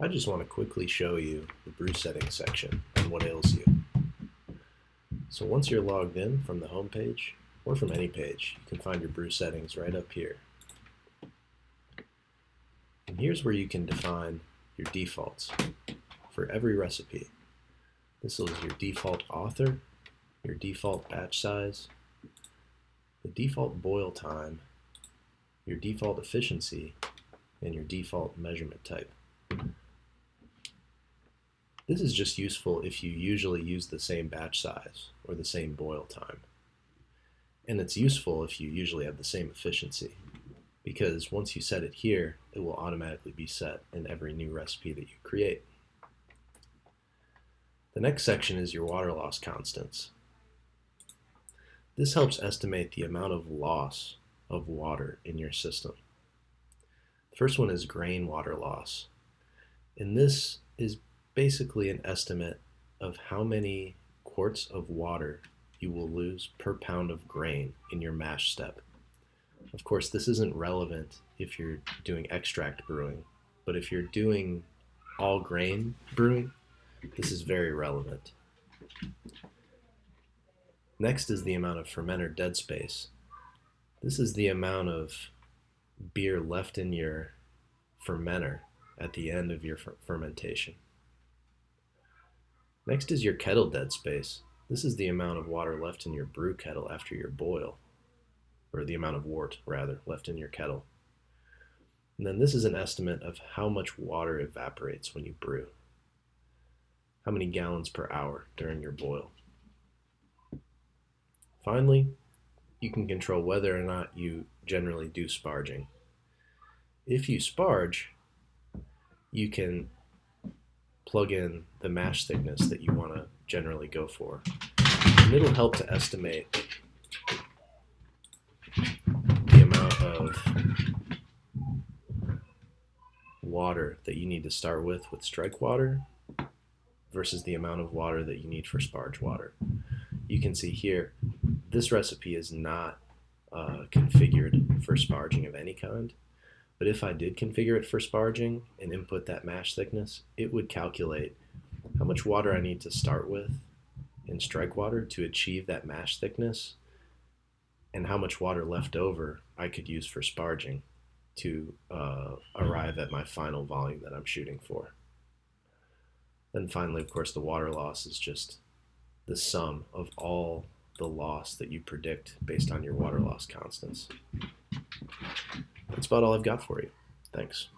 I just want to quickly show you the brew settings section on What Ails You. So once you're logged in from the home page, or from any page, you can find your brew settings right up here. And here's where you can define your defaults for every recipe. This is your default author, your default batch size, the default boil time, your default efficiency, and your default measurement type. This is just useful if you usually use the same batch size or the same boil time. And it's useful if you usually have the same efficiency, because once you set it here, it will automatically be set in every new recipe that you create. The next section is your water loss constants. This helps estimate the amount of loss of water in your system. The first one is grain water loss. And this is basically an estimate of how many quarts of water you will lose per pound of grain in your mash step. Of course, this isn't relevant if you're doing extract brewing, but if you're doing all grain brewing, this is very relevant. Next is the amount of fermenter dead space. This is the amount of beer left in your fermenter at the end of your fermentation. Next is your kettle dead space. This is the amount of water left in your brew kettle after your boil, or the amount of wort, rather, left in your kettle. And then this is an estimate of how much water evaporates when you brew. How many gallons per hour during your boil. Finally, you can control whether or not you generally do sparging. If you sparge, you can plug in the mash thickness that you want to generally go for. And it'll help to estimate the amount of water that you need to start with strike water versus the amount of water that you need for sparge water. You can see here, this recipe is not configured for sparging of any kind. But if I did configure it for sparging and input that mash thickness, it would calculate how much water I need to start with in strike water to achieve that mash thickness, and how much water left over I could use for sparging to arrive at my final volume that I'm shooting for. Then finally, of course, the water loss is just the sum of all the loss that you predict based on your water loss constants. That's about all I've got for you. Thanks.